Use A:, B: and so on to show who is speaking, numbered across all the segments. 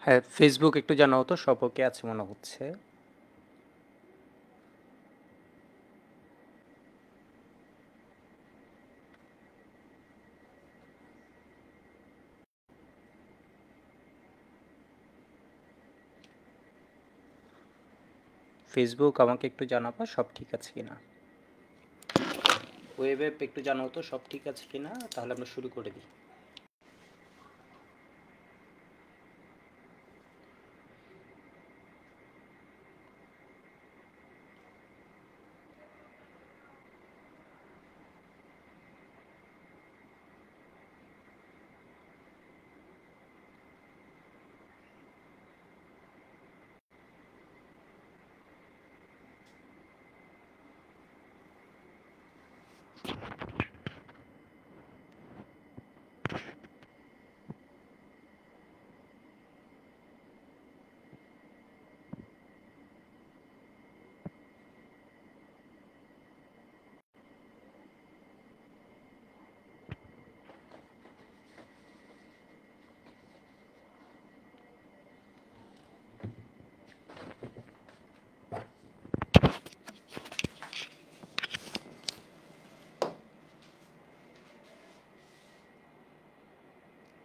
A: হ্যাঁ, ফেসবুক একটু জানাও তো, সব ওকে আছে মনে হচ্ছে। ফেসবুক আমাকে একটু জানাবা সব ঠিক আছে কিনা। ওয়েবে একটু জানাও তো সব ঠিক আছে কিনা, তাহলে আমরা শুরু করে দিই।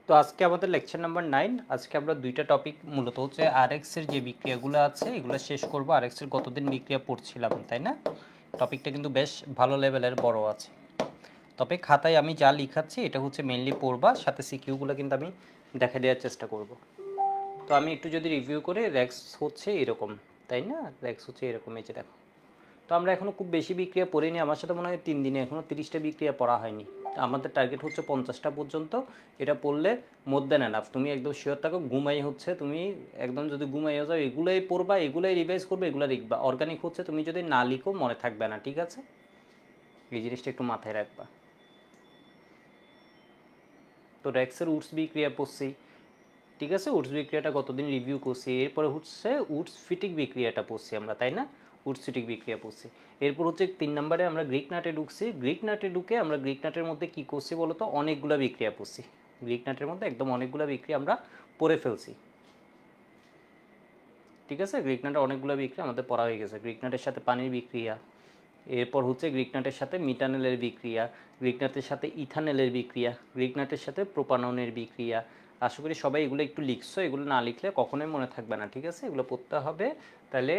A: তো আজকে আমাদের লেকচার নাম্বার 9। আজকে আমরা দুইটা টপিক মূলত হচ্ছে আরএক্স এর যে বিক্রিয়াগুলো আছে এগুলো শেষ করব। আরএক্স এর কতদিন বিক্রিয়া পড়ছিলাম, তাই না? টপিকটা কিন্তু বেশ ভালো লেভেলের বড় আছে। তবে খাতায় আমি যা লিখাচ্ছি এটা হচ্ছে মেইনলি পড়বা, সাথে সিকিউগুলো কিন্তু আমি দেখা দেওয়ার চেষ্টা করব। তো আমি একটু যদি রিভিউ করে, র্যাক্স হচ্ছে এরকম, তাই না? র্যাক্স হচ্ছে এরকম, এই যে দেখো। তো আমরা এখনও খুব বেশি বিক্রিয়া পড়িনি, আমার সাথে মনে হয় 3 দিনে এখনও 30টা বিক্রিয়া পড়া হয়নি। আমাদের টার্গেট হচ্ছে 50টা পর্যন্ত। এটা পড়লে মধ্যে দেন এনাফ, তুমি একদম শিওর থাকো। ঘুমাই হচ্ছে, তুমি একদম যদি ঘুমাইও যাও এগুলোই পড়বা, এগুলোই রিভাইজ করবে, এগুলো লিখবা। অর্গানিক হচ্ছে তুমি যদি না লিখো মনে থাকবে না, ঠিক আছে? এই জিনিসটা একটু মাথায় রাখবা। তো র্যাক্সের উডস বিক্রিয়া পড়ছি, ঠিক আছে? উডস বিক্রিয়াটা কতদিন রিভিউ করছি। এরপরে হচ্ছে উডস ফিটিক বিক্রিয়াটা পড়ছি আমরা, তাই না? উডস ফিটিক বিক্রিয়া পড়ছি। এরপর হচ্ছে 3 নম্বরে আমরা গ্রিক নাটে ঢুকছি। গ্রিক নাটে ঢুকে আমরা গ্রিক নাটের মধ্যে কী করছি বলো তো? অনেকগুলো বিক্রিয়া পড়ছি। গ্রিক নাটের মধ্যে একদম অনেকগুলো বিক্রিয়া আমরা পড়ে ফেলছি, ঠিক আছে? গ্রিক নাটের অনেকগুলো বিক্রিয়া আমাদের পড়া হয়ে গেছে। গ্রিক নাটের সাথে পানির বিক্রিয়া, এরপর হচ্ছে গ্রিক নাটের সাথে মিথানলের বিক্রিয়া, গ্রিক নাটের সাথে ইথানলের বিক্রিয়া, গ্রিক নাটের সাথে প্রোপাননের বিক্রিয়া। আশা করি সবাই এগুলো একটু লিখছো। এগুলো না লিখলে কখনোই মনে থাকবে না, ঠিক আছে? এগুলো পড়তে হবে, তাহলে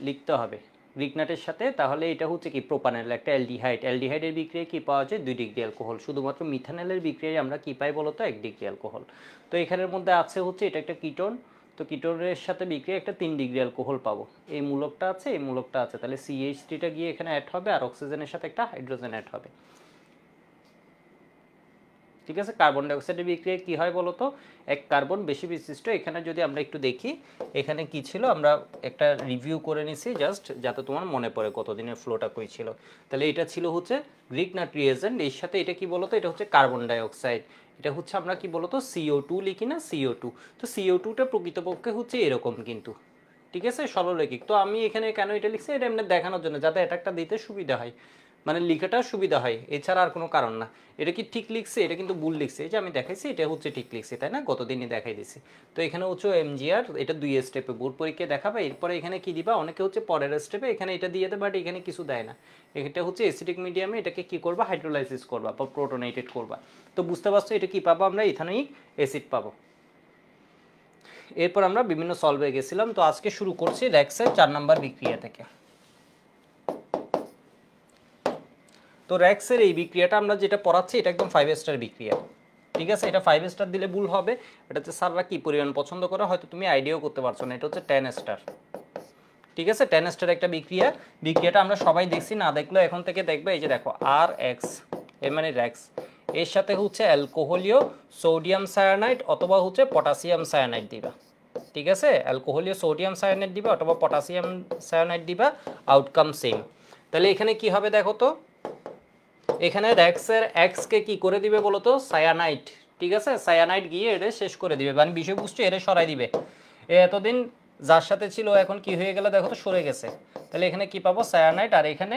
A: লিখতে হবে। গ্রিক নাটের সাথে তাহলে এটা হচ্ছে কি প্রোপানল, একটা অ্যালডিহাইড। অ্যালডিহাইডের বিক্রিয়ায় কী পাওয়া যায়? 2 ডিগ্রি অ্যালকোহল। শুধুমাত্র মিথানলের বিক্রিয়ায় আমরা কী পাই বলো তো? 1 ডিগ্রি অ্যালকোহল। তো এখানের মধ্যে আছে হচ্ছে এটা একটা কিটোন। তো কিটোনের সাথে বিক্রিয়া একটা 3 ডিগ্রি অ্যালকোহল পাবো। এই মূলকটা আছে, এই মূলকটা আছে, তাহলে CH3টা গিয়ে এখানে অ্যাড হবে, আর অক্সিজেনের সাথে একটা হাইড্রোজেন অ্যাড হবে, ঠিক আছে? কার্বন ডাইঅক্সাইডের বিক্রিয়া কী হয় বলো তো? এক কার্বন বেশি বিশিষ্ট। এখানে যদি আমরা একটু দেখি এখানে কি ছিল, আমরা একটা রিভিউ করে নিছি জাস্ট যাতে তোমার মনে পড়ে কতদিনের ফ্লোটা কই ছিল। তাহলে এটা ছিল হচ্ছে গ্রিক নাট রিয়েজেন্ট। এর সাথে এটা কি বলতো? এটা হচ্ছে কার্বন ডাইঅক্সাইড। এটা হচ্ছে আমরা কি বলতো CO2 লিখি না, CO2। তো CO2টা প্রকৃতপক্ষে হচ্ছে এরকম কিন্তু, ঠিক আছে? সরলরৈখিক। তো আমি এখানে কেন এটা লিখছি? এটা এমনি দেখানোর জন্য, যাতে এটা একটা দিতে সুবিধা হয়, মানে লিখাটা সুবিধা হয়, এছাড়া আর কোনো কারণ না। এটা কি ঠিক লিখছে? এটা কিন্তু ভুল লিখছে। এই যে আমি দেখাইছি এটা হচ্ছে ঠিক লিখছে, তাই না? গতদিনই দেখাই দিছি। তো এখানে হচ্ছে MGR, এটা 2 স্টেপে বোর্ড পরীক্ষায় দেখাবে। এরপরে এখানে কি দিবা? অনেকে হচ্ছে পরের স্টেপে এখানে এটা দিয়ে দেবে, বাট এখানে কিছু দেয় না। এটা হচ্ছে অ্যাসিডিক মিডিয়ামে এটাকে কি করবা? হাইড্রোলাইসিস করবা বা প্রোটোনেটেড করবা। তো বুঝতে পারছো এটা কি পাবো? আমরা ইথানোয়িক অ্যাসিড পাবো। এরপর আমরা বিভিন্ন সলভে গেছিলাম। তো আজকে শুরু করছি র্যাক্সের 4 নাম্বার বিক্রিয়া থেকে। তো র্যাক্সের এই বিক্রিয়াটা আমরা যেটা পড়াচ্ছি এটা একদম 5 স্টার বিক্রিয়া, ঠিক আছে? এটা 5 স্টার দিলে ভুল হবে। এটা হচ্ছে স্যাররা কী পরিমাণ পছন্দ করে হয়তো তুমি আইডিয়াও করতে পারছো না। এটা হচ্ছে 10 স্টার, ঠিক আছে? 10 স্টার একটা বিক্রিয়া। বিক্রিয়াটা আমরা সবাই দেখছি, না দেখলেও এখন থেকে দেখবে। এই যে দেখো RX, এর মানে র্যাক্স। এর সাথে হচ্ছে অ্যালকোহলীয় সোডিয়াম সায়ানাইড অথবা হচ্ছে পটাশিয়াম সায়ানাইড দিবা, ঠিক আছে? অ্যালকোহলীয় সোডিয়াম সায়ানাইড দিবা অথবা পটাশিয়াম সায়ানাইড দিবা, আউটকাম সেম। তাহলে এখানে কি হবে দেখো তো? এখানে র্যাক্সের এক্সকে কি করে দিবে বলো তো? সায়ানাইড, ঠিক আছে? সায়ানাইড গিয়ে এটা শেষ করে দিবে, মানে বিষয়বস্তু এটা সরাই দিবে। এতদিন যার সাথে ছিল এখন কি হয়ে গেল দেখো তো? সরে গেছে। তাহলে এখানে কি পাবো? সায়ানাইড। আর এখানে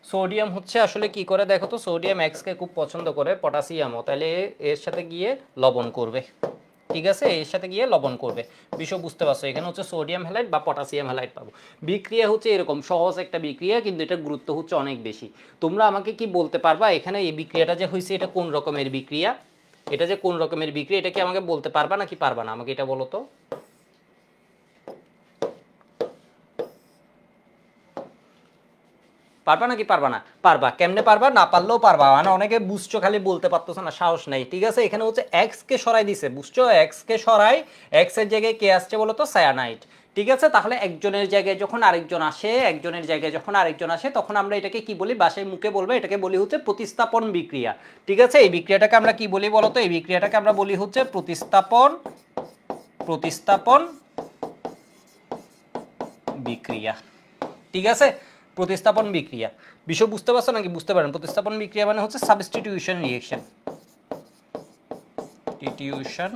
A: সোডিয়াম হচ্ছে আসলে কি করে দেখো তো? সোডিয়াম এক্সকে খুব পছন্দ করে, পটাশিয়ামও, তাহলে এর সাথে গিয়ে লবণ করবে। ঠিক আছে, এর সাথে গিয়ে লবণ করবে। বিষয় বুঝতে পারছো, এখানে হচ্ছে সোডিয়াম হ্যালাইড বা পটাশিয়াম হ্যালাইড পাবো। বিক্রিয়া হচ্ছে এরকম সহজ একটা বিক্রিয়া, কিন্তু এটার গুরুত্ব হচ্ছে অনেক বেশি। তোমরা আমাকে কি বলতে পারবা এখানে এই বিক্রিয়াটা যে হয়েছে এটা কোন রকমের বিক্রিয়া, এটা যে কোন রকমের বিক্রিয়া এটা কি আমাকে বলতে পারবা নাকি পারবা না, আমাকে এটা বলো তো। পারবা নাকি পারবা না? পারবা। কেমনে পারবা? না পারলেও পারবা, মানে অনেকে বুঝছো খালি বলতে পারতেছো না, সাহস নেই। ঠিক আছে, এখানে হচ্ছে এক্স কে সরাই দিছে, বুঝছো, এক্স কে সরাই, এক্স এর জায়গায় কে আসছে বলো তো? সায়ানাইড। ঠিক আছে, তাহলে একজনের জায়গায় যখন আরেকজন আসে, একজনের জায়গায় যখন আরেকজন আসে, তখন আমরা এটাকে কি বলি, বাসায় মুখে বলবো, এটাকে বলি হচ্ছে প্রতিস্থাপন বিক্রিয়া। ঠিক আছে, এই বিক্রিয়াটাকে আমরা কি বলি বলো তো? এই বিক্রিয়াটাকে আমরা বলি হচ্ছে প্রতিস্থাপন প্রতিস্থাপন বিক্রিয়া। ঠিক আছে, প্রতিস্থাপন বিক্রিয়া। বিষয় বুঝতে পারছো নাকি? বুঝতে পারেন। প্রতিস্থাপন বিক্রিয়া মানে হচ্ছে substitution reaction, substitution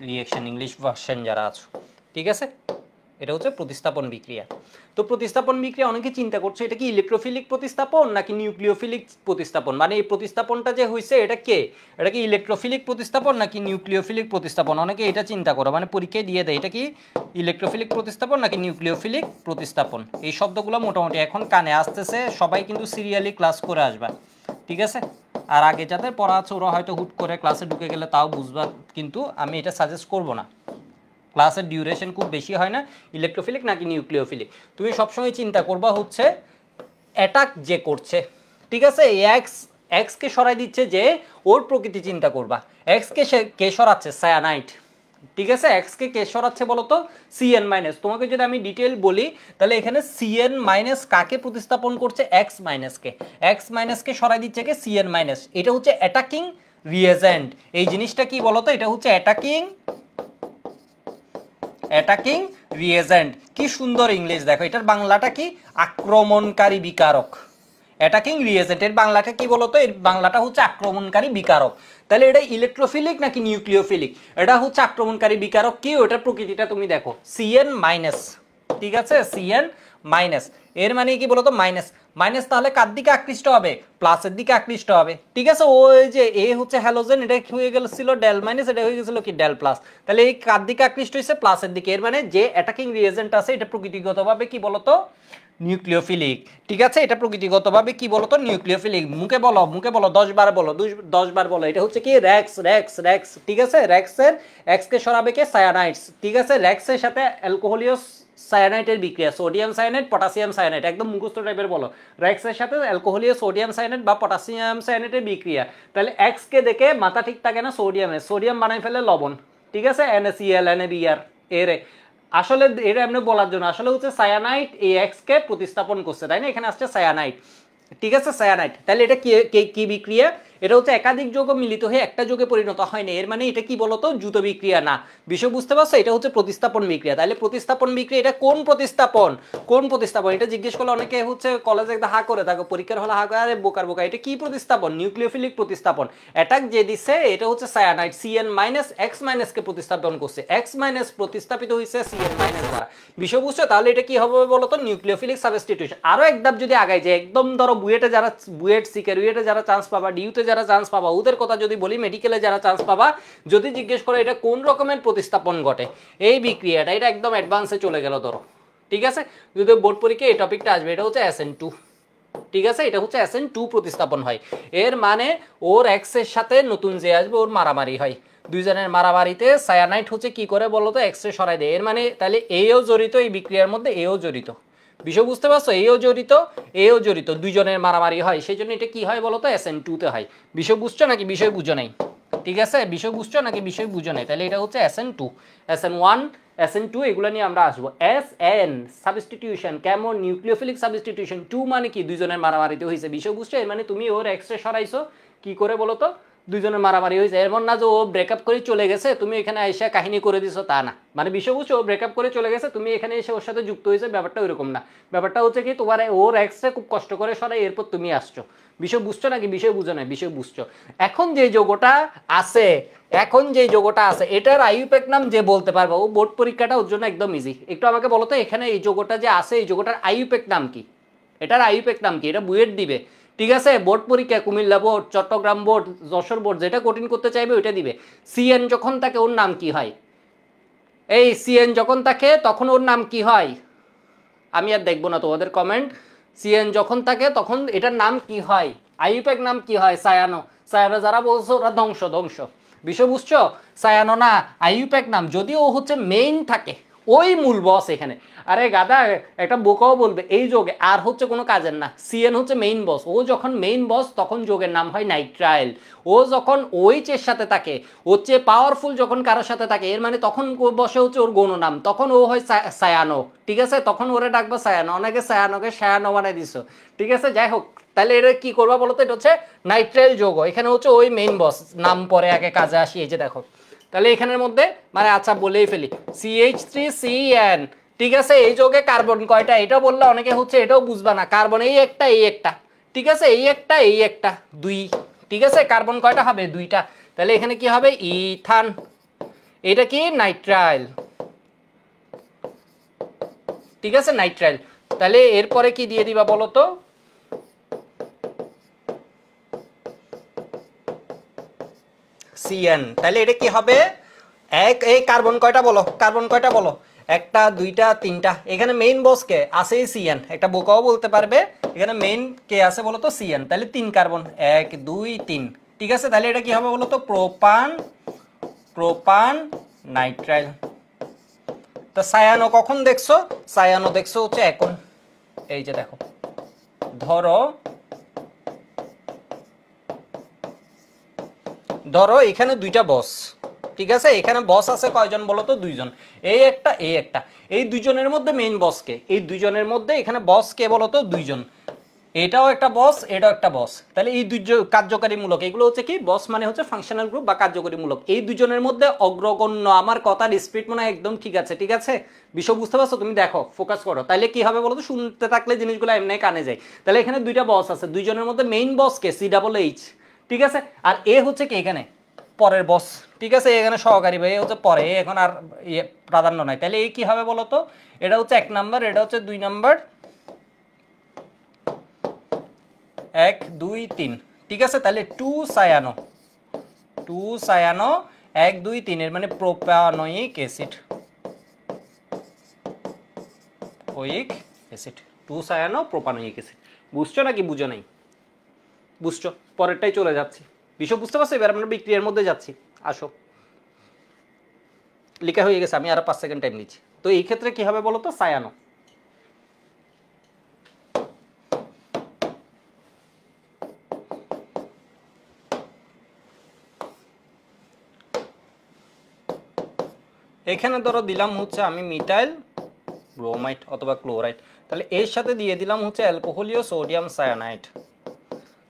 A: reaction, English version যারা আছো। ঠিক আছে, এটা হচ্ছে প্রতিস্থাপন বিক্রিয়া। তো প্রতিস্থাপন বিক্রিয়া অনেকে চিন্তা করছে এটা কি ইলেকট্রোফিলিক প্রতিস্থাপন নাকি নিউক্লিওফিলিক প্রতিস্থাপন, মানে এই প্রতিস্থাপনটা যে হয়েছে এটা কে, এটা কি ইলেকট্রোফিলিক প্রতিস্থাপন নাকি নিউক্লিওফিলিক প্রতিস্থাপন, অনেকে এটা চিন্তা করো, মানে পরীক্ষায় দিয়ে দেয় এটা কি ইলেকট্রোফিলিক প্রতিস্থাপন নাকি নিউক্লিওফিলিক প্রতিস্থাপন। এই শব্দগুলো মোটামুটি এখন কানে আসতেছে, সবাই কিন্তু সিরিয়ালি ক্লাস করে আসবা। ঠিক আছে, আর আগে যাদের পড়া আছে ওরা হয়তো হুট করে ক্লাসে ঢুকে গেলে তাও বুঝবা, কিন্তু আমি এটা সাজেস্ট করব না। ক্লাসের ডিউরেশন খুব বেশি হয় না, ইলেকট্রোফিলিক নাকি নিউক্লিওফিলিক তুমি সবসময় চিন্তা করবা হচ্ছে অ্যাটাক যে করছে। ঠিক আছে, এক্স এক্সকে সরাই দিচ্ছে যে, ওর প্রকৃতি চিন্তা করবা। এক্সকে সে কে সরাচ্ছে? সায়ানাইড। ঠিক আছে, এক্সকে কে সরাচ্ছে বলো তো? CN minus. তোমাকে যদি আমি ডিটেল বলি তাহলে এখানে সিএন মাইনাস কাকে প্রতিস্থাপন করছে? এক্স মাইনাসকে। এক্স মাইনাসকে সরাই দিচ্ছে কে? CN minus. এটা হচ্ছে অ্যাটাকিং রিয়েজেন্ট। এই জিনিসটা কি বলতো? এটা হচ্ছে অ্যাটাকিং রিয়েজেন্ট। কি সুন্দর ইংলিশ দেখো, এটার বাংলাটা কি? আক্রমণকারী বিকারক। অ্যাটাকিং রিয়েজেন্ট এর বাংলাটা কি বলতো? এর বাংলাটা হচ্ছে আক্রমণকারী বিকারক। তাহলে এটা ইলেকট্রোফিলিক নাকি নিউক্লিওফিলিক? এটা হচ্ছে আক্রমণকারী বিকারক। কি ওটার প্রকৃতিটা তুমি দেখো, সিএন মাইনাস। ঠিক আছে, সিএন মাইনাস, এর মানে কি বলতো? মাইনাস। মাইনাস তাহলে কার দিকে আকৃষ্ট হবে? প্লাসের দিকে আকৃষ্ট হবে। ঠিক আছে, ওই যে এ হচ্ছে হ্যালোজেন, এটা হয়ে গেছিল ডেল মাইনাস, এটা হয়ে গেছিল কি ডেল প্লাস। তাহলে এই কার দিকে আকৃষ্ট হয়েছে? প্লাসের দিকে। এর মানে যে অ্যাটাকিং রিয়েজেন্ট আছে এটা প্রকৃতিগতভাবে কি বলতো? নিউক্লিওফিলিক। ঠিক আছে, এটা প্রকৃতিগতভাবে কি বলতো? নিউক্লিওফিলিক। মুখে বলো, মুখে বলো, 10 বার বলো, 10 বার বলো। এটা হচ্ছে কি? র্যাক্স র্যাক্স র্যাক্স। ঠিক আছে, র্যাক্সের এক্স কে সরাবে কে? সায়ানাইডস। ঠিক আছে, র্যাক্সের সাথে অ্যালকোহলিয়াস সায়ানাইটের বিক্রিয়া, সোডিয়াম সায়ানাইড পটাশিয়াম সায়ানাইড, একদম মুখস্থ টাইপের বলো। র্যাক্সের সাথে অ্যালকোহলিয়াস সোডিয়াম সায়ানাইড বা পটাশিয়াম সায়ানাইটের বিক্রিয়া। তাহলে এক্স কে দেখে মাথা ঠিক থাকে না, সোডিয়ামে, সোডিয়াম বানাই ফেলে লবণ। ঠিক আছে, NaCl NaBr এর আসলে এটা এমনি বলার জন্য, আসলে হচ্ছে সায়ানাইড এই এক্স কে প্রতিস্থাপন করছে, তাই না? এখানে আসছে সায়ানাইড। ঠিক আছে, সায়ানাইড। তাহলে এটা কি বিক্রিয়া? এটা হচ্ছে একাধিক যৌগ মিলিত হয়ে একটা যৌগে পরিণত হয় না। এর মানে এটা কি বলতো? দ্রুত বিক্রিয়া না। বিষয় বুঝতে পারছো? এটা হচ্ছে প্রতিস্থাপন বিক্রিয়া। তাহলে প্রতিস্থাপন বিক্রিয়া, এটা কোন প্রতিস্থাপন? কোন প্রতিস্থাপন? এটা জিজ্ঞেস করলে অনেকে হচ্ছে কলেজে একটা হা করে থাকো, পরীক্ষার হলে হা করে, আরে বোকার বোকা, এটা কি প্রতিস্থাপন? নিউক্লিওফিলিক প্রতিস্থাপন। অ্যাটাক যে দিচ্ছে এটা হচ্ছে cyanide, CN minus X minus কে প্রতিস্থাপন করছে, এক্স মাইনাস প্রতিস্থাপিত হয়েছে সিএন মাইনাস দ্বারা। বিষয় বুঝছো? তাহলে এটা কি হবে বলতো? Nucleophilic substitution. আরো এক ধাপ যদি আগাই যায়, একদম ধরো বুয়েটে যারা, বুয়েট সিকের উইয়েটে যারা চান্স পাবা, ডিউতে যারা চান্স পাবা, ওদের কথা যদি বলি, মেডিকেলে যারা চান্স পাবা, যদি জিজ্ঞেস করে এটা কোন রকমের প্রতিস্থাপন ঘটে এই বিক্রিয়াটা, এটা একদম অ্যাডভান্সে চলে গেল ধরো। ঠিক আছে, যদি বোর্ড পরীক্ষায় এই টপিকটা আসবে, এটা হচ্ছে SN2। ঠিক আছে, এটা হচ্ছে SN2 প্রতিস্থাপন হয়। এর মানে ওর এক্স এর সাথে নতুন যে আসবে ওর মারামারি হয়, দুইজনের মারামারিতে সায়ানাইড হচ্ছে কি করে বলতো? এক্স এ সরাই দেয়। এর মানে তাহলে এও জড়িত এই বিক্রিয়ার মধ্যে, এও জড়িত। বিষয় বুঝতে পারছো? এও জড়িত, এও জড়িত, দুইজনের মারামারি হয়, সেই জন্য এটা কি হয় বলতো? SN2 তে হয়। বিষয় বুঝছো নাকি বিষয় বুঝো নাই? ঠিক আছে, বিষয় বুঝছো নাকি বিষয় বুঝো নাই? তাহলে এটা হচ্ছে SN2, SN1, SN2 এগুলো নিয়ে আমরা আসবো। SN সাবস্টিটিউশন কেমন? Nucleophilic substitution. 2 মানে কি? দুইজনের মারামারিতে হয়েছে। বিষয় বুঝছো? এর মানে তুমি ওর এক্স রে সরাইছো কি করে বলো তো? দুইজনের মারামারি হয়েছে। এমন না যে ও ব্রেকআপ করে চলে গেছে, তুমি এখানে এসে কাহিনী করে দিছো, তা না। মানে বিষয় বুঝছো? ও ব্রেকআপ করে চলে গেছে, তুমি এখানে এসে ওর সাথে যুক্ত হয়েছে, ব্যাপারটা ওইরকম না। ব্যাপারটা হচ্ছে কি, তোমার ওর এক্স রে খুব কষ্ট করে সরাই, এরপর তুমি আসছো। বিষয় বুঝছো নাকি বিষয় বুঝো না? বিষয় বুঝছো। এখন যে যোগটা আছে, এখন যে যোগটা আছে এটার আইইউপ্যাক নাম যে বলতে পারবে, ও বোর্ড পরীক্ষাটা ওর জন্য একদম ইজি। একটু আমাকে বলো তো, এখানে এই যোগটা যে আছে এই যোগটার আইইউপ্যাক নাম কি? এটার আইইউপ্যাক নাম কি? এটা বুয়েট দিবে। ঠিক আছে, বোর্ড পরীক্ষা Comilla board, Chittagong board, Jessore board যেটা কঠিন করতে চাইবে ওইটা দিবে। সিএন যখন থাকে ওর নাম কি হয়? এই সিএন যখন থাকে তখন ওর নাম কি হয়? আমি আর দেখবো না তোমাদের কমেন্ট। সিএন যখন থাকে তখন এটার নাম কি হয়? আইইউপ্যাক নাম কি হয়? সায়ানো। সায়ানো যারা বলছো ওরা ধ্বংস ধ্বংস। বিষয় বুঝছো? সায়ানো না, আইইউপ্যাক নাম। যদিও ও হচ্ছে মেইন থাকে, ওই মূল বস এখানে। আরে গাদা, একটা বোকাও বলবে এই যোগে আর হচ্ছে কোনো কাজের না। সিএন হচ্ছে মেইন বস, ও যখন মেইন বস তখন যোগের নাম হয় নাইট্রাইল। ও যখন ওই চের সাথে থাকে, ওর চেয়ে পাওয়ারফুল যখন কারোর সাথে থাকে, এর মানে তখন বসে হচ্ছে ওর গৌণ নাম, তখন ও হয় সায়ানো। ঠিক আছে, তখন ওরে ডাকবো সায়ানো। অনেকে সায়ানোকে সায়ানো বানাই দিছো। ঠিক আছে, যাই হোক, তাহলে এটা কি করবা বলো তো? এটা হচ্ছে নাইট্রাইল যৌগ। এখানে হচ্ছে ওই মেইন বস নাম পরে আগে কাজে আসি। এই যে দেখো, তাহলে এখানের মধ্যে মানে আচ্ছা বলেই ফেলি, CH3CN। ঠিক আছে, এই যোগে কার্বন কয়টা এটা বললে অনেকে হচ্ছে এটাও বুঝবা না। কার্বন এই একটা এই একটা। ঠিক আছে, এই একটা এই একটা, দুই। ঠিক আছে, কার্বন কয়টা হবে? দুইটা। তাহলে এখানে কি হবে? ইথান। এটা কি? নাইট্রাইল। ঠিক আছে, নাইট্রাইল। তাহলে এরপরে কি দিয়ে দিবা বলো তো? সিএন। তাহলে এটা কি হবে? এক। এই কার্বন কয়টা বলো? কার্বন কয়টা বলো? একটা, দুইটা, তিনটা। এখানে মেইন বস কে আছে? সিএন। একটা বোকাও বলতে পারবে এখানে মেইন কে আছে বলো তো? সিএন। তাহলে তিন কার্বন, এক দুই তিন। ঠিক আছে, তাহলে এটা কি হবে বলো তো? প্রোপান। প্রোপান নাইট্রাইল। তো সায়ানো কখন দেখছো? সায়ানো দেখছো হচ্ছে এখন। এই যে দেখো, ধরো ধরো এখানে দুইটা বস। ঠিক আছে, এখানে বস আছে কয়জন বলো তো? দুইজন। এই একটা এই একটা। এই দুইজনের মধ্যে মেইন বস কে? এই দুইজনের মধ্যে এখানে বস কে বলো তো? দুইজন। এটাও একটা বস, এটাও একটা বস। তাহলে এই দুইজন কার্যকারীমূলক, এগুলো হচ্ছে কি? বস মানে হচ্ছে ফাংশনাল গ্রুপ বা কার্যকরীমূলক। এই দুজনের মধ্যে অগ্রগণ্য। আমার কথার স্পিড মনে হয় একদম ঠিক আছে। ঠিক আছে, বিষয় বুঝতে পারছো? তুমি দেখো, ফোকাস করো। তাহলে কি হবে বলো তো? শুনতে থাকলে জিনিসগুলো এমনি কানে যায়। তাহলে এখানে দুইটা বস আছে, দুইজনের মধ্যে মেইন বস কে? CH। ঠিক আছে, আর এ হচ্ছে কি এখানে পরের বস। ঠিক আছে, এখানে সহকারী ভাই হচ্ছে পরে, এখন আর প্রাধান্য নাই। তাহলে এই কি হবে বলো তো? এটা হচ্ছে 1 নাম্বার, এটা হচ্ছে 2 নাম্বার, 1 2 3। ঠিক আছে, তাহলে 2 সায়ানো। 2 সায়ানো 1 2 3 এর মানে propanoic acid. ওইক acid. 2 cyano propanoic acid. বুঝছো নাকি বুঝো নাই? বুঝছো? পরেরটাই চলে যাচ্ছি। বিষয় বুঝতে পারছো? এবার আমরা বিক্রিয়ার মধ্যে যাচ্ছি। আসো, লেখা হয়ে গেছে, আমি আরো 5 সেকেন্ড টাইম নিচ্ছি। তো এই ক্ষেত্রে কি হবে বলো তো? সায়ানো। এখানে ধরো দিলাম হচ্ছে আমি মিথাইল ব্রোমাইড অথবা ক্লোরাইড। তাহলে এর সাথে দিয়ে দিলাম হচ্ছে অ্যালকোহলীয় সোডিয়াম সায়ানাইড।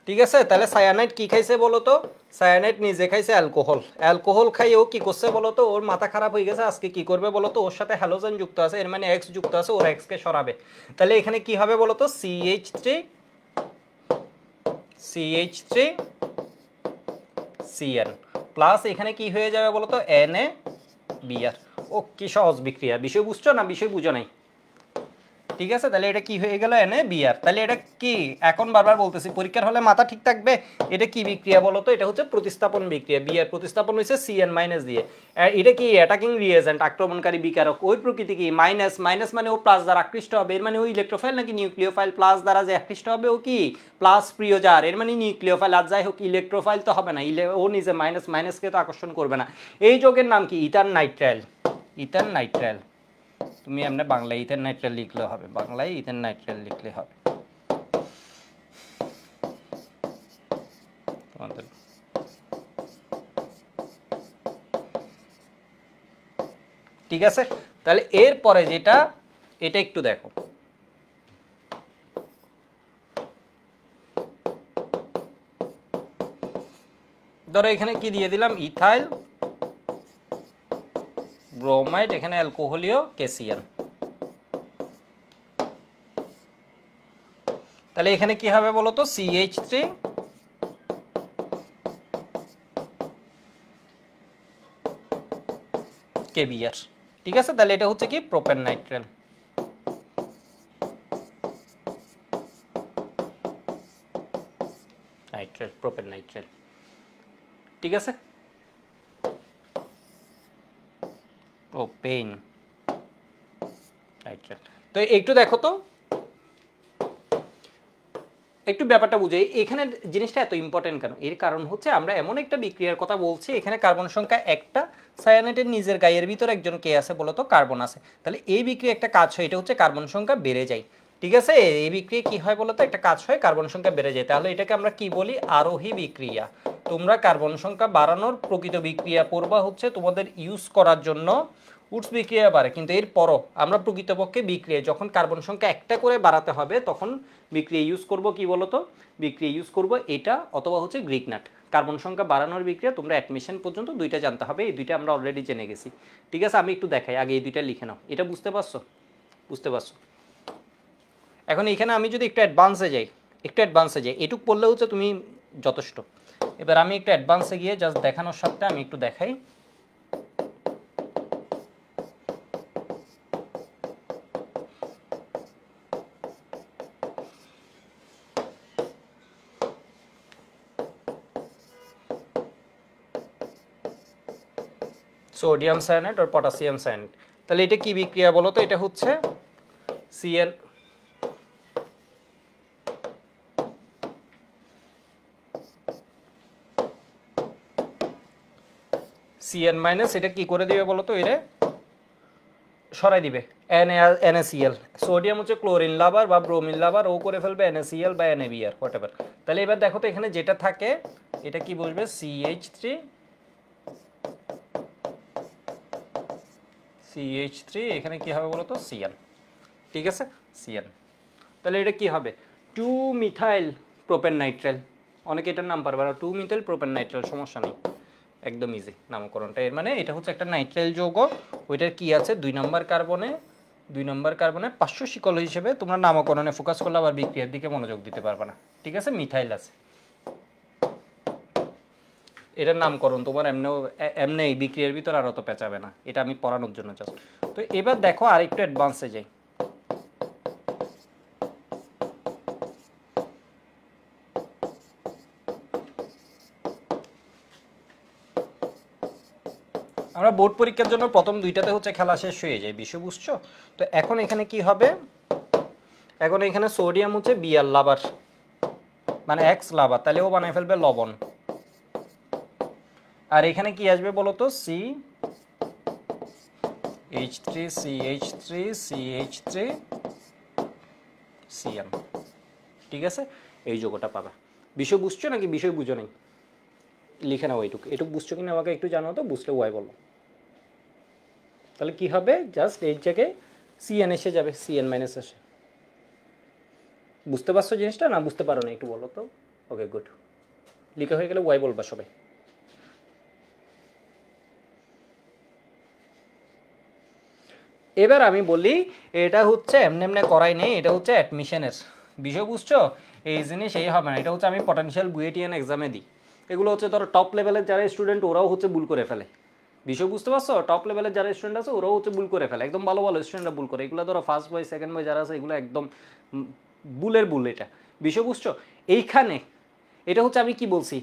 A: ঠিক আছে, তাহলে সায়ানাইড কি খাইছে বলো তো? সায়ানাইড নিজে খাইছে অ্যালকোহল। অ্যালকোহল খাই ও কি করছে বলো তো? ওর মাথা খারাপ হয়ে গেছে। আজকে কি করবে বলো তো? ওর সাথে হ্যালোজেন যুক্ত আছে, এর মানে এক্স যুক্ত আছে, ওর এক্স কে সরাবে। তাহলে এখানে কি হবে বলো তো? CH3 CN প্লাস এখানে কি হয়ে যাবে বলো তো? NaBr। ও কি সহজ বিক্রিয়া। বিষয় বুঝছো না? বিষয় বুঝো নাই? ঠিক আছে, তাহলে এটা কি হয়ে গেল? NaBr। তাহলে এটা কি? এখন বারবার বলতেছি, পরীক্ষার হলে মাথা ঠিক থাকবে। এটা কি বিক্রিয়া বলো তো? এটা হচ্ছে প্রতিস্থাপন বিক্রিয়া। Br প্রতিস্থাপন হয়েছে CN মাইনাস দিয়ে। এটা কি? অ্যাটাকিং রিয়েজেন্ট, আক্রমণকারী বিকারক। ওই প্রকৃতি কি? মাইনাস। মাইনাস মানে ও প্লাস দ্বারা আকৃষ্ট হবে, এর মানে ও ইলেকট্রোফাইল নাকি নিউক্লিওফাইল? প্লাস দ্বারা যে আকৃষ্ট হবে ও কি? প্লাস প্রিয়জার, এর মানে নিউক্লিওফাইল। আর যাই হোক, ইলেকট্রোফাইল তো হবে না, ও নিজে মাইনাস, মাইনাসকে তো আকর্ষণ করবে না। এই যৌগের নাম কি? Ether nitrile. Ether nitrile. তুমি এমনি বাংলায় ইথেন নাইট্রাইল লিখলে হবে, বাংলায় ইথেন নাইট্রাইল লিখলে হবে তোমাদের। ঠিক আছে, তাহলে এরপরে যেটা, এটা একটু দেখো। ধরো এখানে কি দিয়ে দিলাম? ইথাইল ব্রোমাইড, এখানে অ্যালকোহলীয় KCl। তাহলে এখানে কি হবে বলো তো? CH3 KBr। ঠিক আছে, তাহলে এটা হচ্ছে কি? Propane nitrile. Nitrate, propane nitrate. ঠিক আছে, প্রোপেন নাইট্রেট। তো একটু দেখো তো, একটু ব্যাপারটা বুঝে এখানে জিনিসটা এত ইম্পর্টেন্ট কেন? এর কারণ হচ্ছে আমরা এমন একটা বিক্রিয়ার কথা বলছি, এখানে কার্বন সংখ্যা একটা, সায়ানাইডের নিজের গায়ের ভিতরে একজন কে আছে বলতো, কার্বন আছে। তাহলে এই বিক্রিয়া একটা কাজ হয়, এটা হচ্ছে কার্বন সংখ্যা বেড়ে যায়। ঠিক আছে, এই বিক্রিয়া কি হয় বলতো, একটা কাজ হয়, কার্বন সংখ্যা বেড়ে যায়। তাহলে এটাকে আমরা কি বলি, আরোহী বিক্রিয়া। তোমরা কার্বন সংখ্যা বাড়ানোর প্রকৃত বিক্রিয়া পড়বা হচ্ছে তোমাদের ইউজ করার জন্য উডস বিক্রিয়া বাড়ে, কিন্তু এরপরও আমরা প্রকৃতপক্ষে বিক্রিয়া যখন কার্বন সংখ্যা একটা করে বাড়াতে হবে তখন বিক্রিয়া ইউজ করব কি বলতো, বিক্রিয়া ইউজ করব এটা অথবা হচ্ছে গ্রিকনাট। কার্বন সংখ্যা বাড়ানোর বিক্রিয়া তোমরা অ্যাডমিশন পর্যন্ত দুইটা জানতে হবে, এই দুইটা আমরা অলরেডি জেনে গেছি। ঠিক আছে, আমি একটু দেখাই আগে, এই দুইটা লিখে নাও। এটা বুঝতে পারছো? বুঝতে পারছো? এখন এখানে আমি যদি একটু অ্যাডভান্সে যাই, একটু অ্যাডভান্সে যাই, এটুক পড়লে হচ্ছে তুমি যথেষ্ট। এবার আমি একটু অ্যাডভান্সে গিয়ে জাস্ট দেখানোর সাথে আমি একটু দেখাই। সোডিয়াম সায়ানাইড আর পটাশিয়াম সায়ানাইড। তাহলে এটা কি বিক্রিয়া বলো তো? এটা হচ্ছে সিএন সিএন মাইনাস, এটা কি করে দিবে বলো তো, এটা সরাই দিবে NaCl। সোডিয়াম হচ্ছে ক্লোরিন লাভার বা ব্রোমিন লাভার, ও করে ফেলবে NaCl বা NaBr হোয়াটএভার। তাহলে এবার দেখো তো এখানে যেটা থাকে এটা কি বসবে, CH3, এখানে কি হবে বলো তো, Cl। ঠিক আছে, Cl। তাহলে এটা কি হবে, 2 মিথাইল প্রোপেন নাইট্রাইল। অনেকে এটার নাম পারবে না, 2 মিথাইল প্রোপেন নাইট্রাইল, সমস্যা নেই, একদম ইজি নামকরণটা। এর মানে এটা হচ্ছে একটা নাইট্রাইল যৌগ, ওইটার কি আছে 2 নম্বর কার্বনে 500 শিকল হিসেবে তোমরা নামকরণে ফোকাস করলে আবার বিক্রিয়ার দিকে মনোযোগ দিতে পারবে না। ঠিক আছে, মিথাইল আছে, এটার নামকরণ তোমার এমনি এই বিক্রিয়ার ভিতর আর অত পেঁচাবে না, এটা আমি পড়ানোর জন্য জাস্ট। তো এবার দেখো আরেকটু অ্যাডভান্সে যাই। আমরা বোর্ড পরীক্ষার জন্য প্রথম দুইটাতে হচ্ছে খেলা শেষ হয়ে যায়, বিষয় বুঝছো? তো এখন এখানে কি হবে, এখন এখানে সোডিয়াম হচ্ছে Br লাভার, মানে X লাভার, তাহলে ও বানায় ফেলবে লবণ। আর এখানে কি আসবে বলো তো, CH3CH3CH3Cl। ঠিক আছে, এই যোগটা পাবা। বিষয় বুঝছো নাকি বিষয় বুঝো নাই? লিখে নাও এইটুকু, এটুকু বুঝছো কিনা আমাকে একটু জানাও তো, বুঝলে ওয়াই বলো। তাহলে কি হবে, জাস্ট এই জায়গায় Cn এসে যাবে, Cn মাইনাস আসে। বুঝতে পারছো জিনিসটা না বুঝতে পারো না একটু বলো তো? ওকে গুড, লিখে হয়ে গেলে ওয়াই বলবা সবাই। এবার আমি বলি এটা হচ্ছে এমনি এমনি করাই নেই, এটা হচ্ছে অ্যাডমিশনের বিষয়, বুঝছো? এই জিনিস এই হবে না, এটা হচ্ছে আমি পটেনশিয়াল বুয়েটিয়ান এক্সামে দিই। এগুলো হচ্ছে ধরো টপ লেভেলের যারা স্টুডেন্ট ওরাও হচ্ছে ভুল করে ফেলে, বিষয় বুঝতে পারছো? টপ লেভেলের যারা স্টুডেন্ট আছে ওরাও হচ্ছে ভুল করে ফেলে, একদম ভালো ভালো স্টুডেন্টরা ভুল করে। এগুলো ধরো ফার্স্ট বয় সেকেন্ড বয় যারা আছে এগুলো একদম ভুলের ভুল, এটা বিষয় বুঝছো? এইখানে এটা হচ্ছে আমি কি বলছি,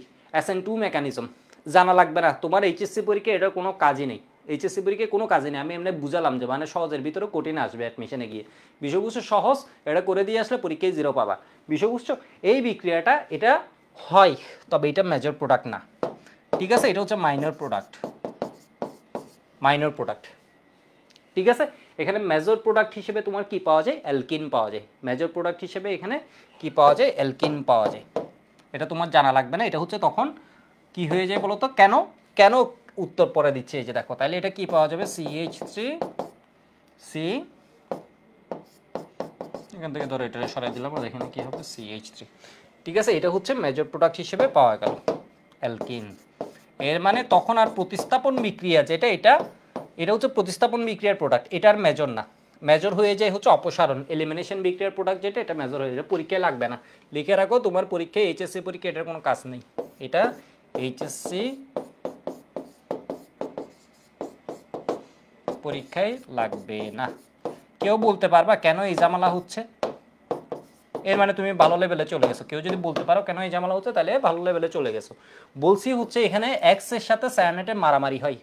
A: SN2 মেকানিজম জানা লাগবে না তোমার, এইচএসসি পরীক্ষা এটা কোনো কাজই নেই, এইচএসসি পরীক্ষায় কোনো কাজই নেই। আমি এমনি বুঝালাম যে মানে সহজের ভিতরে কঠিন আসবে অ্যাডমিশনে গিয়ে, বিষয় বুঝছো? সহজ এটা করে দিয়ে আসলে পরীক্ষায় 0 পাবা, বিষয় বুঝছো? এই বিক্রিয়াটা এটা হয়, তবে এটা মেজর প্রোডাক্ট না। ঠিক আছে, এটা হচ্ছে মাইনর প্রোডাক্ট, মাইনর প্রোডাক্ট। ঠিক আছে, এখানে মেজর প্রোডাক্ট হিসেবে তোমার কি পাওয়া যায়, অ্যালকিন পাওয়া যায়। মেজর প্রোডাক্ট হিসেবে এখানে কি পাওয়া যায়, অ্যালকিন পাওয়া যায়। এটা তোমার জানা লাগবে না, এটা হচ্ছে তখন কি হয়ে যায় বলো তো, কেন কেন উত্তর পরে দিচ্ছে, এই যে দেখো। তাহলে এটা কি পাওয়া যাবে, CH3C, এখান থেকে ধরো এটা সরাই দিলাম, আর এখানে কি হবে, CH3। ঠিক আছে, এটা হচ্ছে মেজর প্রোডাক্ট হিসেবে পাওয়া গেল অ্যালকিন। এর মানে তখন আর প্রতিস্থাপন বিক্রিয়া যেটা, এটা এটা হচ্ছে প্রতিস্থাপন বিক্রিয়ার প্রোডাক্ট, এটার মেজর না। মেজর হয়ে যায় হচ্ছে অপসারণ, এলিমিনেশন বিক্রিয়ার প্রোডাক্ট যেটা, এটা মেজর হয়ে যায়, পরীক্ষায় লাগবে না। লিখে রাখো তোমার পরীক্ষায়, এইচএসসি পরীক্ষা এটার কোনো কাজ নেই, এটা এইচএসসি পরীক্ষায় লাগবে না। কেউ বলতে পারবা কেন এই ঝামেলা হচ্ছে? এর মানে তুমি ভালো লেভেলে চলে গেছো। কেউ যদি বলতে পারো কেন এই ঝামেলা হচ্ছে, তাহলে ভালো লেভেলে চলে গেছো। বলছি হচ্ছে এখানে এক্স এর সাথে সায়ানাইডের মারামারি হয়,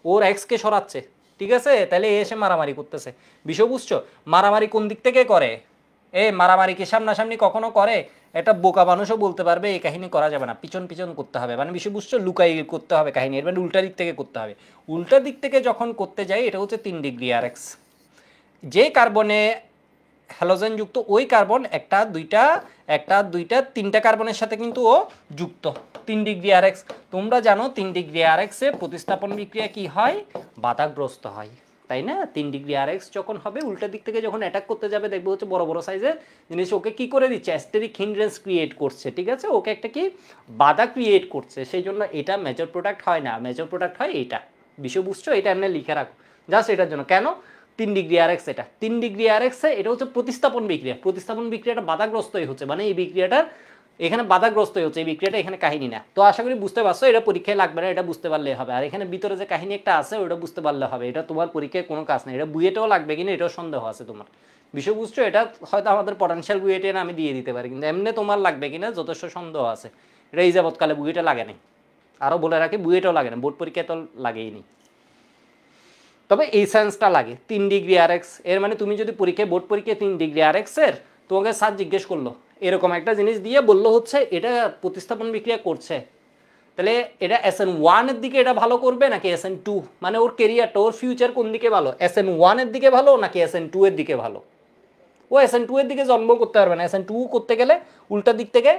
A: ওর এক্স কে সরাচ্ছে, ঠিক আছে, তাহলে এসে মারামারি করতেছে। বিষয় বুঝছো? মারামারি কোন দিক থেকে করে? মারামারি কি সামনাসামনি কখনো করে? একটা বোকা মানুষও বলতে পারবে এই কাহিনী করা যাবে না, পিছন পিছন করতে হবে, মানে বিষয় বুঝছো, লুকাই করতে হবে কাহিনী, এর মানে উল্টা দিক থেকে করতে হবে। উল্টা দিক থেকে যখন করতে যাই, এটা হচ্ছে 3 ডিগ্রি আর এক্স। যে কার্বনে হ্যালোজেন যুক্ত, ওই কার্বন একটা দুইটা তিনটা কার্বনের সাথে কিন্তু ও যুক্ত। 3 ডিগ্রি আর এক্স, তোমরা জানো 3 ডিগ্রি আর এক্সে প্রতিস্থাপন বিক্রিয়া কি হয়? বাধাগ্রস্ত হয়, তাই না? 3 ডিগ্রি আর এক্স যখন হবে, উল্টা দিক থেকে যখন অ্যাটাক করতে যাবে, দেখবে হচ্ছে বড় বড় সাইজের জিনিস ওকে কি করে দিচ্ছে? অ্যাস্টেরিক হিন্ড্রেন্স ক্রিয়েট করছে, ঠিক আছে, ওকে একটা কি বাধা ক্রিয়েট করছে। সেই জন্য এটা মেজর প্রোডাক্ট হয় না, মেজর প্রোডাক্ট হয় এটা। বিষয় বুঝছো? এটা এমনি লিখে রাখো জাস্ট এটার জন্য। কেন 3 ডিগ্রি আর এক্স? এটা 3 ডিগ্রি আর এক্সে এটা হচ্ছে প্রতিস্থাপন বিক্রিয়া। প্রতিস্থাপন বিক্রিয়াটা বাধাগ্রস্তই হচ্ছে, মানে এই বিক্রিয়াটার এখানে বাধাগ্রস্তই হচ্ছে, এই বিক্রিয়াটা এখানে কাহিনী না। তো আশা করি বুঝতে পারছো, এটা পরীক্ষায় লাগবে না, এটা বুঝতে পারলে হবে। আর এখানে ভিতরে যে কাহিনী একটা আছে, ওটা বুঝতে পারলে হবে। এটা তোমার পরীক্ষায় কোনো কাজ নেই, এটা বুয়েটেও লাগবে কিনা এটাও সন্দেহ আছে তোমার। বিষয় বুঝছো? এটা হয়তো আমাদের পটেনশিয়াল বুয়েটে না আমি দিয়ে দিতে পারি, কিন্তু এমনি তোমার লাগবে কিনা যথেষ্ট সন্দেহ আছে। এটা এই যাবৎকালে বুয়েটে লাগে নাই, আরও বলে রাখি বুয়েটেও লাগে না, বোর্ড পরীক্ষায় তো লাগেই নি। তবে এই সায়েন্সটা লাগে 3 ডিগ্রি আর এক্স। এর মানে তুমি যদি পরীক্ষায় বোর্ড পরীক্ষায় 3 ডিগ্রি আর এক্স এর তোমাকে স্যার জিজ্ঞেস করলো এরকম একটা জিনিস দিয়ে, বললো হচ্ছে এটা প্রতিস্থাপন বিক্রিয়া করছে, তাহলে এটা SN1 এর দিকে এটা ভালো করবে নাকি SN2, মানে ওর কেরিয়ারটা, ওর ফিউচার কোন দিকে ভালো, SN1 এর দিকে ভালো নাকি SN2 এর দিকে ভালো? ও SN2 এর দিকে জন্ম করতে পারবে না, SN2 করতে গেলে উল্টা দিক থেকে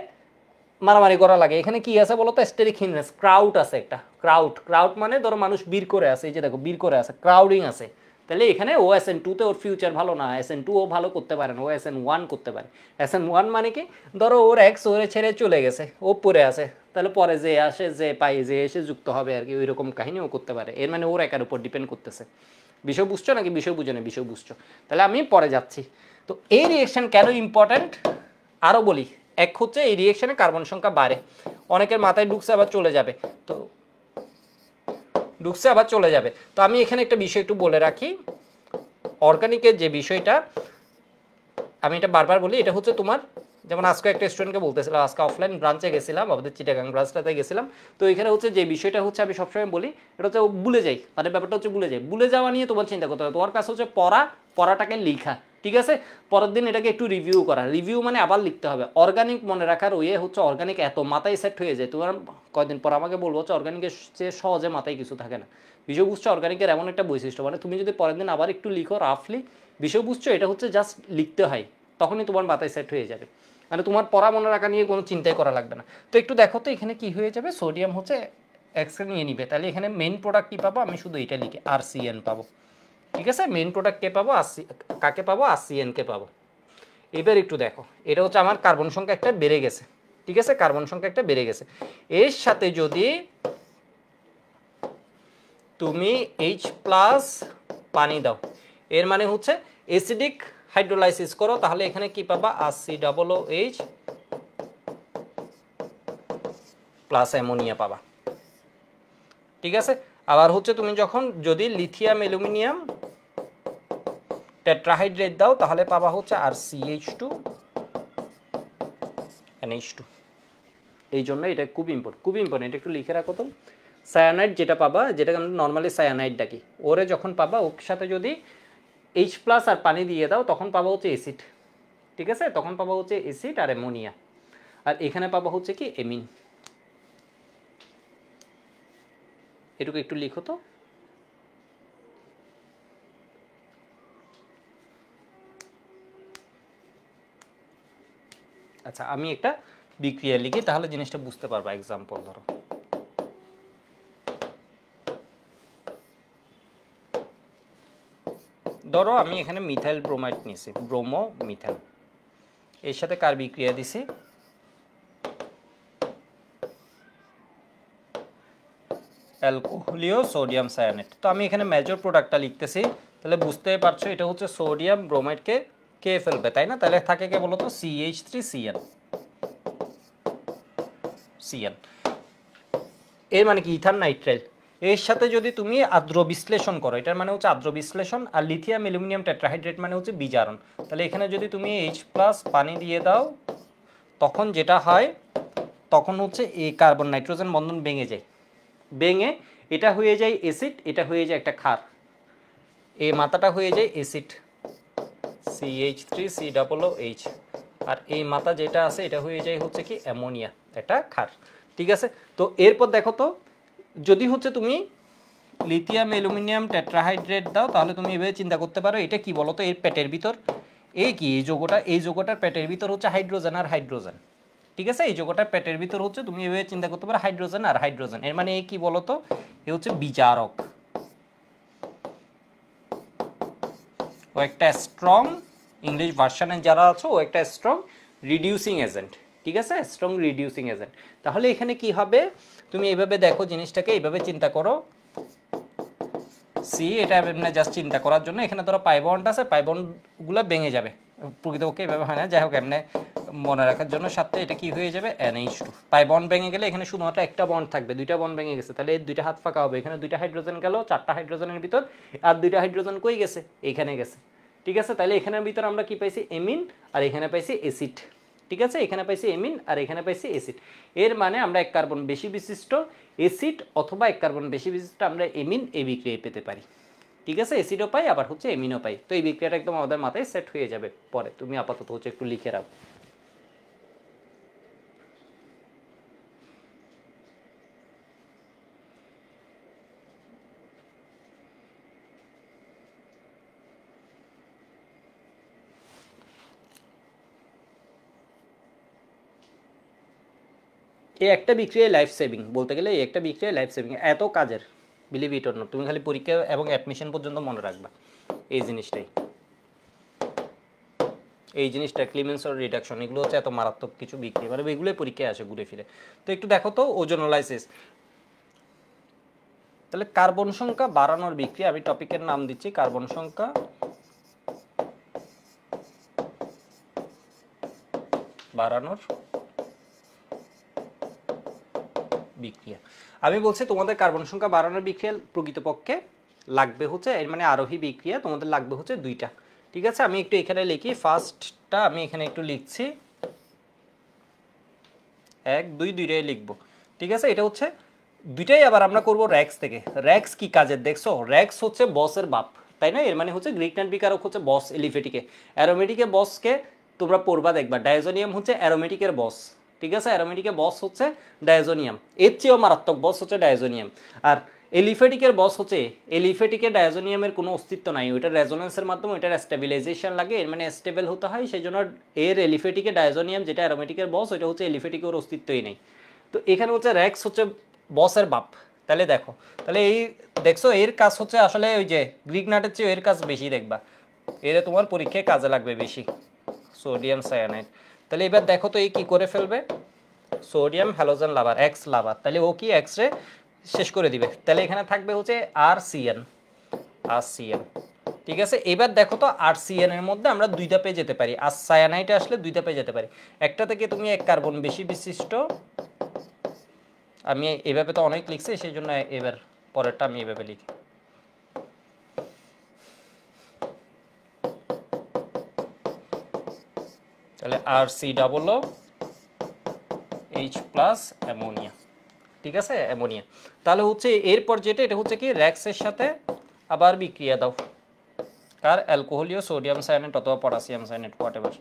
A: মারামারি করা লাগে। এখানে কি আছে বলো তো? স্টেরিক হিন্ড্রেন্স, ক্রাউড আছে একটা, ক্রাউড মানে ধরো মানুষ বীর করে আছে, এই যে দেখো বীর করে আছে, ক্রাউডিং আছে। তাহলে এখানে ও SN2 তে ওর ফিউচার ভালো না, SN2 ও ভালো করতে পারে না, ও SN1 করতে পারে। SN1 মানে কি, ধরো ওর এক্স ওরে ছেড়ে চলে গেছে, ও পড়ে আছে, তাহলে পরে যে আসে যে পাই যে এসে যুক্ত হবে আর কি, ওই রকম কাহিনী ও করতে পারে। এর মানে ওর একার উপর ডিপেন্ড করতেছে। বিষয় বুঝছো নাকি বিষয় বুঝো না? বিষয় বুঝছো, তাহলে আমি পরে যাচ্ছি। তো এই রিয়েকশন কেন ইম্পর্ট্যান্ট আরও বলি। এক হচ্ছে এই রিয়েকশনে কার্বন সংখ্যা বাড়ে, অনেকের মাথায় ঢুকছে আবার চলে যাবে, তো ঢুকছে আবার চলে যাবে। তো আমি এখানে একটা বিষয় একটু বলে রাখি, অর্গানিকের যে বিষয়টা আমি এটা বারবার বলি, এটা হচ্ছে তোমার যেমন আজকে একটা স্টুডেন্টকে বলতেছিলাম, আজকে অফলাইন ব্রাঞ্চে গেছিলাম, আমাদের চিটাগাং ব্রাঞ্চটাতে গেছিলাম। তো এখানে হচ্ছে যে বিষয়টা হচ্ছে আমি সবসময় বলি, এটা হচ্ছে ভুলে যাই, মানে ব্যাপারটা হচ্ছে ভুলে যাওয়া নিয়ে তোমার চিন্তা করতে হবে। তোমার কাছে হচ্ছে পড়াটাকে লিখা, ঠিক আছে, পরের দিন এটাকে একটু রিভিউ করা, রিভিউ মানে আবার লিখতে হবে। অর্গানিক মনে রাখার ওয়ে হচ্ছে অর্গানিক এত মাথায় সেট হয়ে যায়, তোমার কয়েকদিন পর আমাকে বলবো হচ্ছে অর্গানিকের চেয়ে সহজে মাথায় কিছু থাকে না। বিষয় বুঝছো? অর্গানিকের এমন একটা বৈশিষ্ট্য, মানে তুমি যদি পরের দিন আবার একটু লিখো রাফলি, বিষয় বুঝছো, এটা হচ্ছে জাস্ট লিখতে হয়, তখনই তোমার মাথায় সেট হয়ে যাবে, মানে তোমার পড়া মনে রাখা নিয়ে কোনো চিন্তাই করা লাগবে না। তো একটু দেখো তো এখানে কি হয়ে যাবে, সোডিয়াম হচ্ছে এক্সকে নিয়ে নিবে, তাহলে এখানে মেইন প্রোডাক্ট কী পাবো, আমি শুধু এটা লিখে RCN পাবো, ঠিক আছে, মেইন প্রোডাক্ট কে পাবো, কাকে পাবো, RCN কে পাবো। এবার একটু দেখো, এটা হচ্ছে আমার কার্বন সংখ্যা একটা বেড়ে গেছে, ঠিক আছে, কার্বন সংখ্যা একটা বেড়ে গেছে। এর সাথে যদি তুমি H+ পানি দাও, এর মানে হচ্ছে অ্যাসিডিক হাইড্রোলাইসিস করো, তাহলে এখানে কি পাবা, RCOOH প্লাস অ্যামোনিয়া পাবা, ঠিক আছে। আবার হচ্ছে তুমি যখন যদি লিথিয়াম অ্যালুমিনিয়াম টেট্রাহাইড্রেট দাও, তাহলে পাবা হচ্ছে RCH2 NH2। এই জন্য এটা খুব ইম্পর্টেন্ট, এটা একটু লিখে রাখো তো। সায়ানাইড যেটা পাবা, যেটাকে আমরা নর্মালি সায়ানাইড ডাকি, ওরে যখন পাবা ওর সাথে যদি H+ আর পানি দিয়ে দাও, তখন পাবা হচ্ছে অ্যাসিড, ঠিক আছে, তখন পাবা হচ্ছে অ্যাসিড আর অ্যামোনিয়া, আর এখানে পাবা হচ্ছে কি এমিন। এটুকু একটু লিখো তো। আচ্ছা, আমি একটা বিক্রিয়া লিখি, তাহলে জিনিসটা বুঝতে পারবা। এক্সাম্পল ধরো আমি এখানে মিথাইল ব্রোমাইড নিয়েছি, ব্রোমো মিথাইল, এর সাথে কার বিক্রিয়া দিছি, অ্যালকোহলীয় সোডিয়াম সায়ানেট। তো আমি এখানে মেজর প্রোডাক্টটা লিখতেছি, তাহলে বুঝতে পারছো এটা হচ্ছে সোডিয়াম ব্রোমাইডকে কে ফেলবে, তাই না? তাহলে থাকে কে বলো তো, CH3CN। এর মানে কি ইথার নাইট্রাইল, এর সাথে যদি তুমি আর্দ্র বিশ্লেষণ করো, এটার মানে হচ্ছে আর্দ্র বিশ্লেষণ, আর লিথিয়াম অ্যালুমিনিয়াম টেট্রাহাইড্রেট মানে হচ্ছে বিজারণ। তাহলে এখানে যদি তুমি H+ পানি দিয়ে দাও, তখন যেটা হয়, তখন হচ্ছে এই কার্বন নাইট্রোজেন বন্ধন ভেঙে যায়, ভেঙে এটা হয়ে যায় অ্যাসিড, এটা হয়ে যায় একটা ক্ষার, এই মাথাটা হয়ে যায় অ্যাসিড CH3COOH, আর এই মাথা যেটা আছে এটা হয়ে যায় হচ্ছে কি অ্যামোনিয়া, এটা ক্ষার। ঠিক আছে, তো এরপর দেখো তো, যদি হচ্ছে তুমি লিথিয়াম অ্যালুমিনিয়াম টেট্রাহাইড্রেট দাও, তাহলে তুমি এভাবে চিন্তা করতে পারো এটা কি বলো তো, এর পেটের ভিতর এই কি এই যৌগটা, এই যৌগটার পেটের ভিতর হচ্ছে হাইড্রোজেন আর হাইড্রোজেন। ঠিক আছে, এই যৌগটার পেটের ভিতর হচ্ছে তুমি এভাবে চিন্তা করতে পারো হাইড্রোজেন আর হাইড্রোজেন, এর মানে এই কি বলো তো, এ হচ্ছে বিজারক, ও একটা স্ট্রং, ইংলিশ ভার্সনে যারা আছে ও একটা স্ট্রং রিডিউসিং এজেন্ট। ঠিক আছে, স্ট্রং রিডিউসিং এজেন্ট। তাহলে এখানে কি হবে, তুমি এইভাবে দেখো জিনিসটাকে, এইভাবে চিন্তা করো, সি এটা এমনি জাস্ট চিন্তা করার জন্য, এখানে ধরো পাই বন্ড আছে, পাই বন্ডগুলো ভেঙে যাবে, প্রকৃতপক্ষে এভাবে হয় না, যাই হোক এমনি মনে রাখার জন্য সাথে এটা কি হয়ে যাবে NH2, পাই বন্ড ভেঙে গেলে এখানে শুধুমাত্র একটা বন্ড থাকবে, দুইটা বন্ড ভেঙে গেছে, তাহলে এই দুইটা হাত ফাঁকা হবে, এখানে দুইটা হাইড্রোজেন গেল, চারটা হাইড্রোজেনের ভিতর, আর দুইটা হাইড্রোজেন কই গেছে, এখানে গেছে। ঠিক আছে, তাহলে এখানের ভিতর আমরা কি পাইছি, এমিন, আর এখানে পাইছি অ্যাসিড। ঠিক আছে, এখানে পাইছি এমিন আর এখানে পাইছি অ্যাসিড, এর মানে আমরা এক কার্বন বেশি বিশিষ্ট অ্যাসিড অথবা এক কার্বন বেশি বিশিষ্ট আমরা এমিন এই বিক্রিয়া পেতে পারি। ঠিক আছে, অ্যাসিডও পাই আবার হচ্ছে এমিনও পাই, তো এই বিক্রিয়াটা একদম আমাদের মাথায় সেট হয়ে যাবে। পরে তুমি আপাতত হচ্ছে একটু লিখে রাখো। এই একটা বিক্রিয়া লাইফ সেভিং, বলতে গেলে এই একটা বিক্রিয়া লাইফ সেভিং, এত কাজের, বিলিভ ইট অর নট, তুমি খালি পরীক্ষা এবং অ্যাডমিশন পর্যন্ত মনে রাখবা এই জিনিসটাই, এই জিনিসটা ক্লিমেন্সর রিডাকশন, এগুলো হচ্ছে এত মারাত্মক কিছু বিক্রিয়া, মানে এগুলোই পরীক্ষায় আসে ঘুরে ফিরে। তো একটু দেখো তো ওজোনোলাইসিস, তাহলে কার্বন সংখ্যা বাড়ানোর বিক্রিয়া, আমি টপিকের নাম দিচ্ছি কার্বন সংখ্যা বাড়ানোর বিক্রিয়া। আমি বলছি তোমাদের কার্বন সংখ্যা বাড়ানোর বিক্রিয়া প্রকৃতপক্ষে লাগবে হচ্ছে, এর মানে আরোহী বিক্রিয়া তোমাদের লাগবে হচ্ছে দুইটা। ঠিক আছে, আমি একটু এখানে লিখি, ফার্স্টটা আমি এখানে একটু লিখছি, 1 2 দুইটাই লিখবো। ঠিক আছে, এটা হচ্ছে দুইটাই আবার আমরা করব র্যাক্স থেকে। র্যাক্স কি কাজের দেখছো, র্যাক্স হচ্ছে বসের বাপ, তাই না, এর মানে হচ্ছে গ্রিক নাট বিকারক হচ্ছে বস এলিফেটিকে, অ্যারোমেটিকের বসকে তোমরা পড়বা দেখবা, ডায়োজোনিয়াম হচ্ছে অ্যারোমেটিকের বস। ঠিক আছে, অ্যারোমেটিকের বস হচ্ছে ডায়োজোনিয়াম, এর চেয়েও মারাত্মক বস হচ্ছে ডায়োজোনিয়াম, আর এলিফেটিকের বস হচ্ছে, এলিফেটিকে ডায়োজোনিয়ামের কোনো অস্তিত্ব নাই, ওইটা রেজোনেন্সের মাধ্যমে ওইটার স্টেবিলাইজেশন লাগে, এর মানে স্টেবল হতে হয়, সেই জন্য এর এলিফেটিকে ডায়োজোনিয়াম যেটা অ্যারোমেটিকের বস, ওইটা হচ্ছে এলিফেটিকের অস্তিত্বই নেই। তো এখানে হচ্ছে র্যাক্স হচ্ছে বসের বাপ। তাহলে দেখো, তাহলে এই দেখছো এর কাজ হচ্ছে আসলে ওই যে গ্রিক নাটের চেয়ে এর কাজ বেশি, দেখবা এর তোমার পরীক্ষায় কাজে লাগবে বেশি, সোডিয়াম সায়ানাইড। তাহলে এবার দেখো তো এই কি করে ফেলবে, সোডিয়াম হ্যালোজেন লাভার, এক্স লাভার, তাহলে ও কি এক্স রে শেষ করে দিবে, তাহলে এখানে থাকবে হচ্ছে RCN। ঠিক আছে, এবার দেখো তো RCN এর মধ্যে আমরা দুইটা পেয়ে যেতে পারি, আর সায়ানাইটে আসলে দুইটা পেয়ে যেতে পারি, একটা থেকে তুমি এক কার্বন বেশি বিশিষ্ট, আমি এভাবে তো অনেক লিখছি সেই জন্য এবার পরেরটা আমি এভাবে লিখি, তাহলে RCOOH+ অ্যামোনিয়া। ঠিক আছে, অ্যামোনিয়া। তাহলে হচ্ছে এরপর যেটা, এটা হচ্ছে কি র্যাক্সের সাথে আবার বিক্রিয়া দাও, কার অ্যালকোহলীয় সোডিয়াম সায়ানাইড অথবা পটাশিয়াম সায়ানাইড হোয়াট এভার,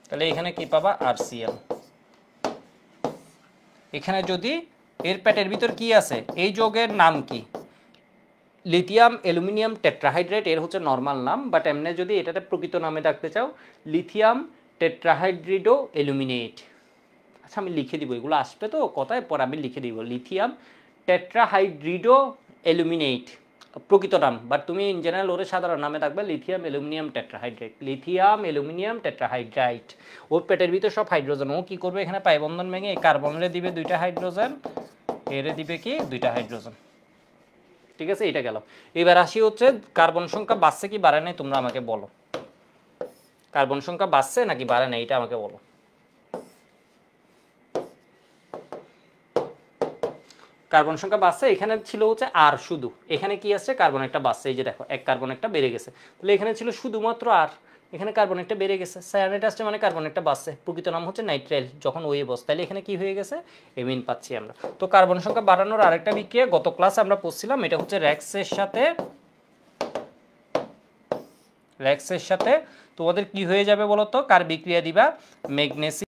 A: তাহলে এখানে কি পাবা RCN। এখানে যদি এর প্যাটের ভিতর কি আছে, এই যৌগের নাম কি, লিথিয়াম অ্যালুমিনিয়াম টেট্রাহাইড্রেট, এর হচ্ছে নর্মাল নাম, বাট এমনি যদি এটাতে প্রকৃত নামে ডাকতে চাও, লিথিয়াম টেট্রাহাইড্রিডো অ্যালুমিনেট। আচ্ছা আমি লিখে দিব, এগুলো আসবে তো কথায়, পর আমি লিখে দিব লিথিয়াম টেট্রাহাইড্রিডো অ্যালুমিনেট প্রকৃত নাম, বাট তুমি ইন জেনারেল ওরে সাধারণ নামে থাকবে লিথিয়াম অ্যালুমিনিয়াম টেট্রাহাইড্রেট, লিথিয়াম অ্যালুমিনিয়াম টেট্রাহাইড্রাইট। ওর পেটের ভিতর সব হাইড্রোজেন, ও কি করবে এখানে পাই বন্ধন ভেঙে এই কার্বনরে দিবে দুইটা হাইড্রোজেন, এরে দিবে কি দুইটা হাইড্রোজেন। ঠিক আছে, এটা গেল। এবার আসি হচ্ছে কার্বন সংখ্যা বাড়ছে কি বাড়ে নাই, তোমরা আমাকে বলো, কার্বন সংখ্যা বাড়ছে নাকি বাড়ে নাই, এটা আমাকে বলো। কার্বন সংখ্যা বাড়ছে, এখানে ছিল হচ্ছে আর শুধু, এখানে কি আছে কার্বন একটা বাড়ছে, এই যে দেখো এক কার্বন একটা বেড়ে গেছে, তাহলে এখানে ছিল শুধুমাত্র আর, এখানে কার্বন একটা বেড়ে গেছে, সায়ানাইড আসছে মানে কার্বন একটা বাড়ছে, প্রকৃত নাম হচ্ছে নাইট্রাইল যখন ওয়ে বস, তাহলে এখানে কি হয়ে গেছে এমিন পাচ্ছি আমরা। তো কার্বন সংখ্যা বাড়ানোর আরেকটা বিক্রিয়া গত ক্লাসে আমরা পড়ছিলাম, এটা হচ্ছে র্যাক্সের সাথে তোমাদের কি হয়ে যাবে বলো তো, কার বিক্রিয়া দিবা, ম্যাগনেসিয়াম